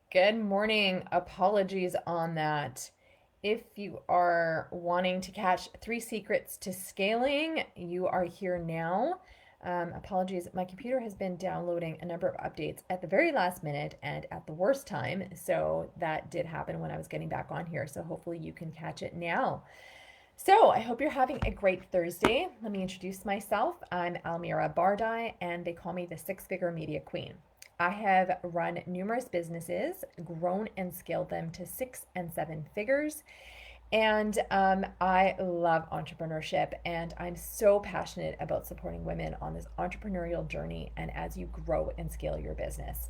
Good morning. Apologies on that. If you are wanting to catch three secrets to scaling, you are here now. Apologies, my computer has been downloading a number of updates at the very last minute and at the worst time. So that did happen when I was getting back on here. So hopefully you can catch it now. So I hope you're having a great Thursday. Let me introduce myself. I'm Almira Bardai, and they call me the Six Figure Media Queen. I have run numerous businesses, grown and scaled them to 6 and 7 figures. And I love entrepreneurship, and I'm so passionate about supporting women on this entrepreneurial journey and as you grow and scale your business.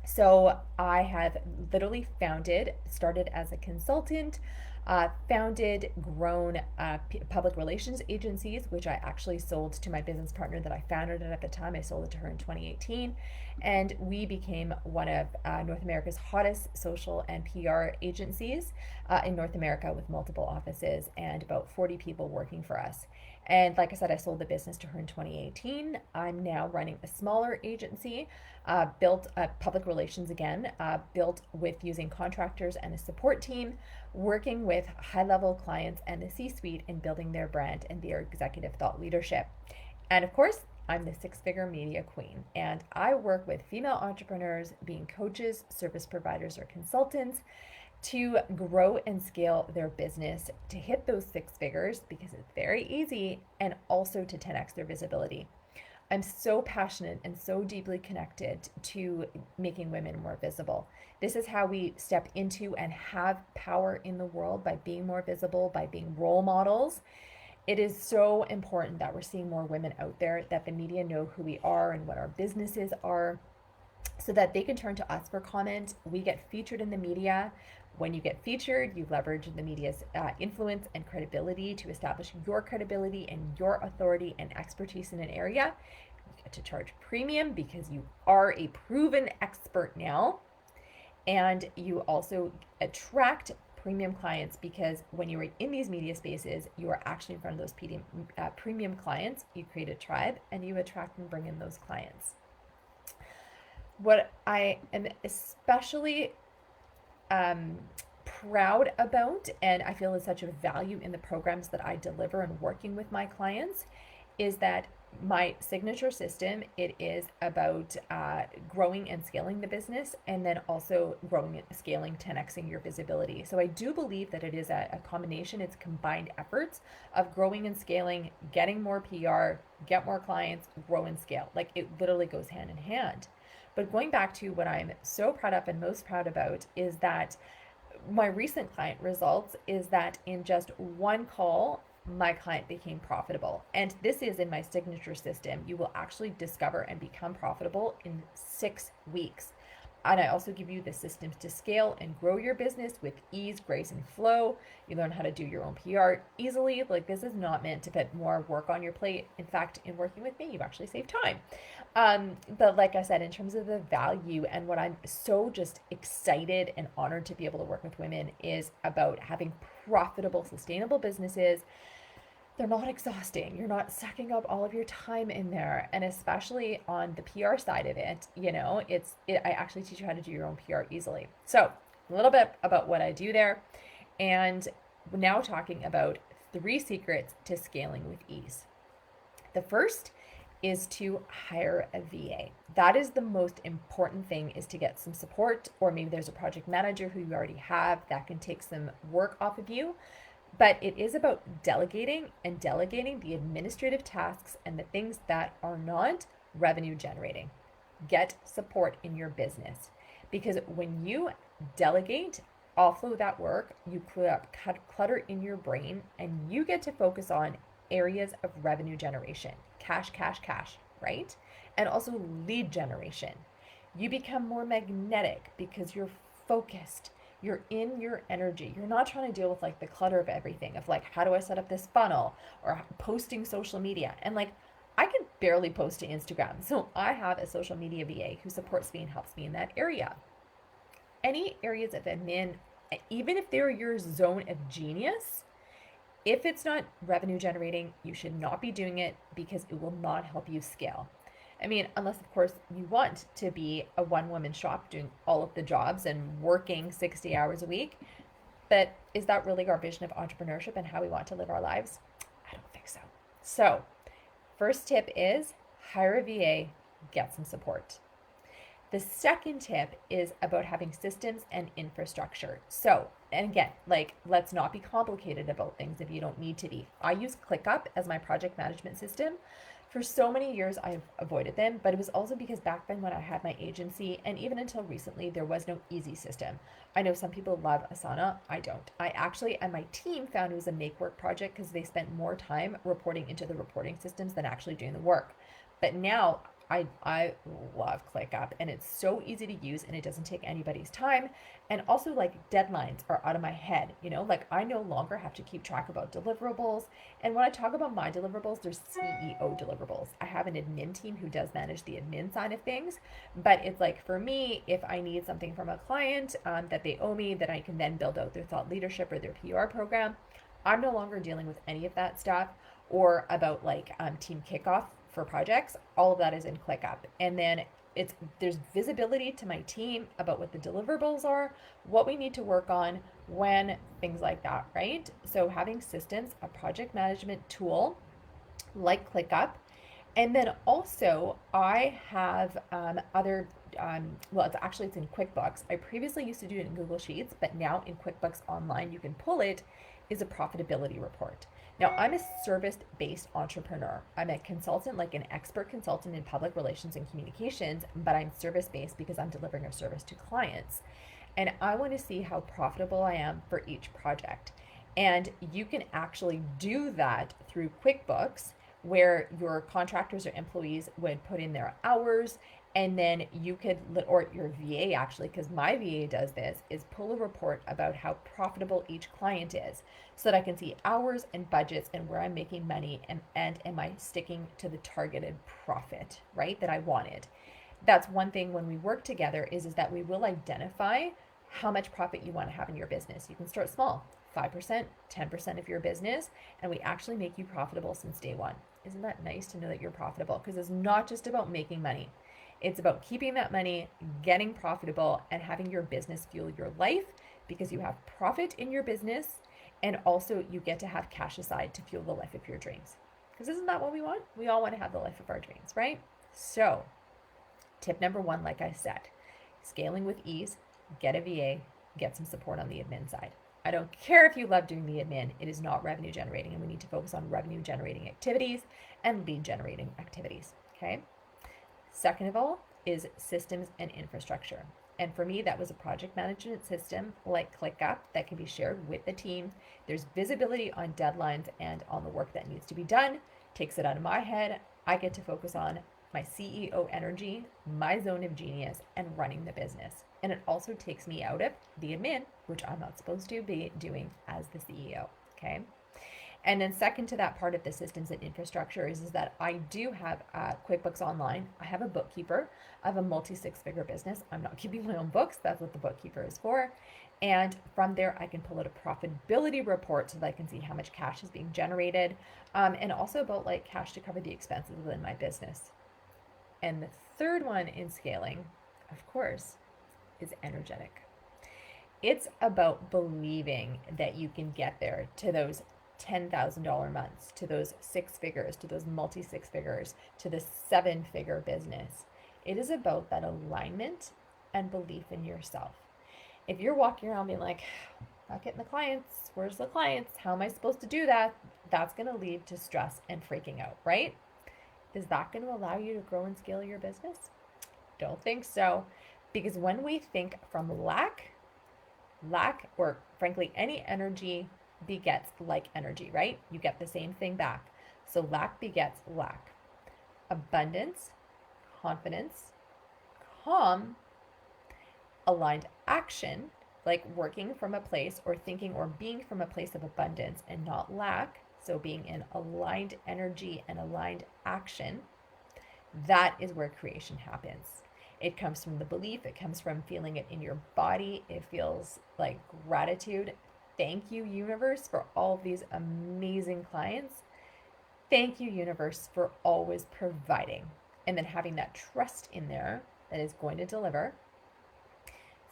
So I have literally started as a consultant, founded, grown public relations agencies, which I actually sold to my business partner that I founded it at the time. I sold it to her in 2018. And we became one of North America's hottest social and PR agencies in North America with multiple offices and about 40 people working for us. And like I said, I sold the business to her in 2018. I'm now running a smaller agency, built public relations again, built with using contractors and a support team, working with high level clients and the C suite in building their brand and their executive thought leadership. And of course, I'm the Six Figure Media Queen, and I work with female entrepreneurs, being coaches, service providers, or consultants, to grow and scale their business to hit those six figures because it's very easy, and also to 10x their visibility. I'm so passionate and so deeply connected to making women more visible. This is how we step into and have power in the world, by being more visible, by being role models. It is so important that we're seeing more women out there, that the media know who we are and what our businesses are, so that they can turn to us for comment. We get featured in the media. When you get featured, you leverage the media's influence and credibility to establish your credibility and your authority and expertise in an area. You get to charge premium because you are a proven expert now. And you also attract premium clients because when you are in these media spaces, you are actually in front of those premium clients. You create a tribe and you attract and bring in those clients. What I am especially um, proud about, and I feel is such a value in the programs that I deliver and working with my clients, is that my signature system, it is about growing and scaling the business, and then also growing and scaling, 10xing your visibility. So I do believe that it is a combination, it's combined efforts of growing and scaling, getting more PR, get more clients, grow and scale. Like, it literally goes hand in hand. But going back to what I'm so proud of and most proud about is that my recent client results is that in just one call, my client became profitable. And this is in my signature system. You will actually discover and become profitable in 6 weeks. And I also give you the systems to scale and grow your business with ease, grace, and flow. You learn how to do your own PR easily. Like, this is not meant to put more work on your plate. In fact, in working with me, you actually save time. But like I said, in terms of the value and what I'm so just excited and honored to be able to work with women is about having profitable, sustainable businesses. They're not exhausting. You're not sucking up all of your time in there. And especially on the PR side of it, I actually teach you how to do your own PR easily. So a little bit about what I do there. And now talking about 3 secrets to scaling with ease. The first is to hire a VA. That is the most important thing, is to get some support, or maybe there's a project manager who you already have that can take some work off of you. But it is about delegating and delegating the administrative tasks and the things that are not revenue generating. Get support in your business, because when you delegate, offload that work, you clear up clutter in your brain, and you get to focus on areas of revenue generation, cash, cash, cash, right? And also lead generation. You become more magnetic because you're focused, you're in your energy. You're not trying to deal with like the clutter of everything, of like, how do I set up this funnel, or posting social media. And like, I can barely post to Instagram. So I have a social media VA who supports me and helps me in that area. Any areas of admin, even if they're your zone of genius, if it's not revenue generating, you should not be doing it because it will not help you scale. I mean, unless, of course, you want to be a one woman shop doing all of the jobs and working 60 hours a week. But is that really our vision of entrepreneurship and how we want to live our lives? I don't think so. So, first tip is hire a VA, get some support. The second tip is about having systems and infrastructure. So, and again, like, let's not be complicated about things if you don't need to be. I use ClickUp as my project management system. For so many years, I've avoided them, but it was also because back then when I had my agency, and even until recently, there was no easy system. I know some people love Asana. I don't. I actually, and my team found it was a make work project because they spent more time reporting into the reporting systems than actually doing the work. But now I love ClickUp, and it's so easy to use and it doesn't take anybody's time. And also, like, deadlines are out of my head, like I no longer have to keep track about deliverables. And when I talk about my deliverables, there's CEO deliverables. I have an admin team who does manage the admin side of things, but it's like for me, if I need something from a client that they owe me, that I can then build out their thought leadership or their PR program, I'm no longer dealing with any of that stuff, or about like team kickoff for projects. All of that is in ClickUp. And then there's visibility to my team about what the deliverables are, what we need to work on, when, things like that, right? So having systems, a project management tool like ClickUp. And then also I have other well, it's in QuickBooks. I previously used to do it in Google Sheets, but now in QuickBooks Online, you can pull it, is a profitability report. Now, I'm a service-based entrepreneur. I'm a consultant, like an expert consultant in public relations and communications, but I'm service-based because I'm delivering a service to clients. And I want to see how profitable I am for each project. And you can actually do that through QuickBooks, where your contractors or employees would put in their hours, and then you could, or your VA actually, because my VA does this, is pull a report about how profitable each client is, so that I can see hours and budgets and where I'm making money, and am I sticking to the targeted profit, right, that I wanted. That's one thing when we work together is that we will identify how much profit you want to have in your business. You can start small, 5%, 10% of your business, and we actually make you profitable since day one. Isn't that nice to know that you're profitable? Because it's not just about making money. It's about keeping that money, getting profitable, and having your business fuel your life, because you have profit in your business, and also you get to have cash aside to fuel the life of your dreams. Because isn't that what we want? We all want to have the life of our dreams, right? So, tip number one, like I said, scaling with ease, get a VA, get some support on the admin side. I don't care if you love doing the admin, it is not revenue generating, and we need to focus on revenue generating activities and lead generating activities, okay? Second of all is systems and infrastructure. And for me, that was a project management system like ClickUp that can be shared with the team. There's visibility on deadlines and on the work that needs to be done. Takes it out of my head. I get to focus on my CEO energy, my zone of genius, and running the business. And it also takes me out of the admin, which I'm not supposed to be doing as the CEO, okay? And then second to that part of the systems and infrastructure is that I do have QuickBooks Online. I have a bookkeeper. I have a multi-six-figure business. I'm not keeping my own books. That's what the bookkeeper is for. And from there, I can pull out a profitability report so that I can see how much cash is being generated, and also about like cash to cover the expenses within my business. And the third one in scaling, of course, is energetic. It's about believing that you can get there to those $10,000 months, to those six figures, to those multi six figures, to the 7-figure business. It is about that alignment and belief in yourself. If you're walking around being like, not getting the clients, where's the clients? How am I supposed to do that? That's going to lead to stress and freaking out, right? Is that going to allow you to grow and scale your business? Don't think so. Because when we think from lack, or frankly, any energy begets like energy, right? You get the same thing back. So lack begets lack. Abundance, confidence, calm, aligned action, like working from a place or thinking or being from a place of abundance and not lack. So being in aligned energy and aligned action, that is where creation happens. It comes from the belief, it comes from feeling it in your body. It feels like gratitude. Thank you, universe, for all of these amazing clients. Thank you, universe, for always providing. and then having that trust in there that is going to deliver,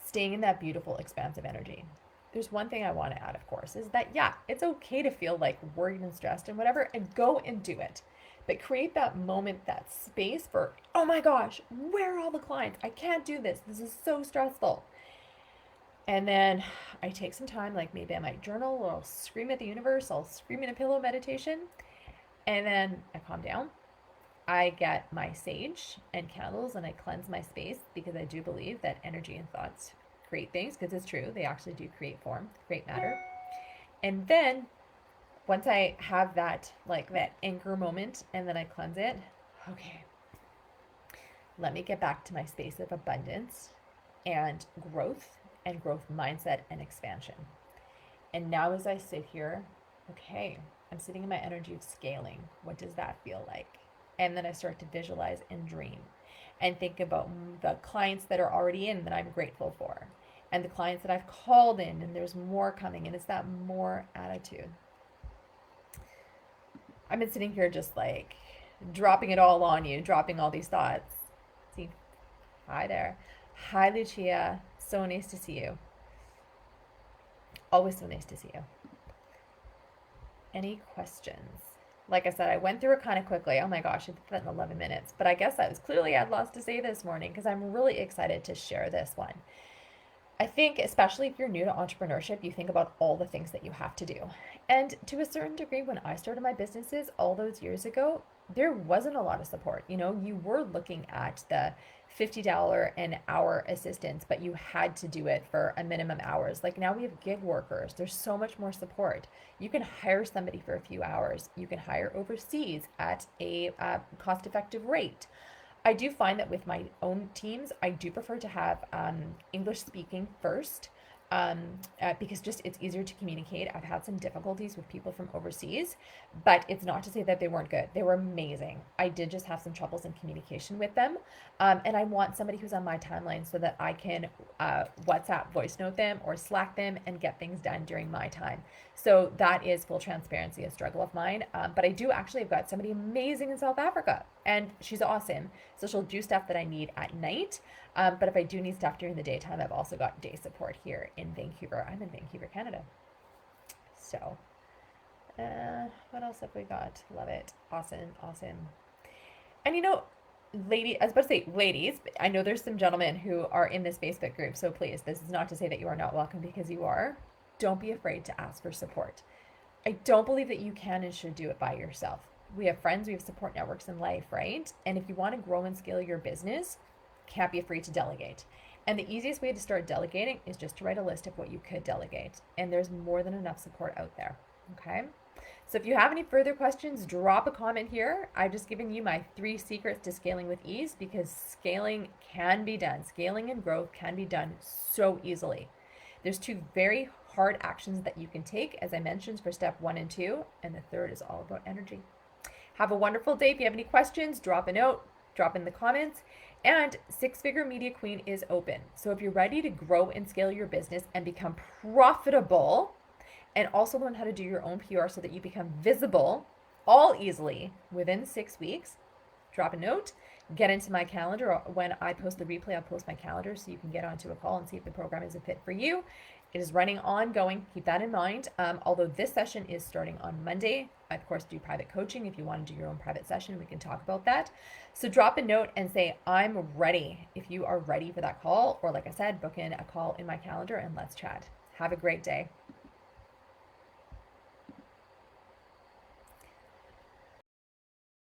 staying in that beautiful, expansive energy. There's one thing I want to add, of course, is that, yeah, it's okay to feel like worried and stressed and whatever, and go and do it. But create that moment, that space for, oh my gosh, where are all the clients? I can't do this. This is so stressful. And then I take some time, like maybe I might journal or I'll scream at the universe, I'll scream in a pillow meditation, and then I calm down. I get my sage and candles and I cleanse my space because I do believe that energy and thoughts create things, because it's true. They actually do create form, create matter. And then once I have that, like that anchor moment, and then I cleanse it, okay, let me get back to my space of abundance and growth mindset and expansion. And now as I sit here, okay, I'm sitting in my energy of scaling. What does that feel like? And then I start to visualize and dream and think about the clients that are already in that I'm grateful for, and the clients that I've called in, and there's more coming. And it's that more attitude. I've been sitting here just like dropping it all on you, dropping all these thoughts. See, hi there. Hi, Lucia. So nice to see you. Always so nice to see you. Any questions? Like I said, I went through it kind of quickly. Oh my gosh, I did that in 11 minutes. But I guess I was clearly had lots to say this morning because I'm really excited to share this one. I think, especially if you're new to entrepreneurship, you think about all the things that you have to do. And to a certain degree, when I started my businesses all those years ago, there wasn't a lot of support. You know, you were looking at the $50 an hour assistance, but you had to do it for a minimum hours. Like now we have gig workers. There's so much more support. You can hire somebody for a few hours. You can hire overseas at a cost-effective rate. I do find that with my own teams, I do prefer to have English speaking first, because just it's easier to communicate. I've had some difficulties with people from overseas, but it's not to say that they weren't good. They were amazing. I did just have some troubles in communication with them. And I want somebody who's on my timeline so that I can WhatsApp voice note them or Slack them and get things done during my time. So that is full transparency, a struggle of mine. But I do actually have got somebody amazing in South Africa, and she's awesome. So she'll do stuff that I need at night. But if I do need stuff during the daytime, I've also got day support here in Vancouver. I'm in Vancouver, Canada. So, what else have we got? Love it. Awesome, awesome. And you know, I was about to say ladies, but I know there's some gentlemen who are in this Facebook group. So please, this is not to say that you are not welcome, because you are. Don't be afraid to ask for support. I don't believe that you can and should do it by yourself. We have friends, we have support networks in life, right? And if you want to grow and scale your business, can't be afraid to delegate. And the easiest way to start delegating is just to write a list of what you could delegate. And there's more than enough support out there. Okay? So if you have any further questions, drop a comment here. I've just given you my 3 secrets to scaling with ease, because scaling can be done. Scaling and growth can be done so easily. There's 2 very hard actions that you can take, as I mentioned, for step 1 and 2. And the third is all about energy. Have a wonderful day. If you have any questions, drop a note, drop in the comments. And 6-Figure Media Queen is open. So if you're ready to grow and scale your business and become profitable, and also learn how to do your own PR so that you become visible all easily within 6 weeks, drop a note, get into my calendar. When I post the replay, I'll post my calendar so you can get onto a call and see if the program is a fit for you. It is running ongoing. Keep that in mind. Although this session is starting on Monday, I, of course, do private coaching. If you want to do your own private session, we can talk about that. So drop a note and say, I'm ready. If you are ready for that call, or like I said, book in a call in my calendar and let's chat. Have a great day.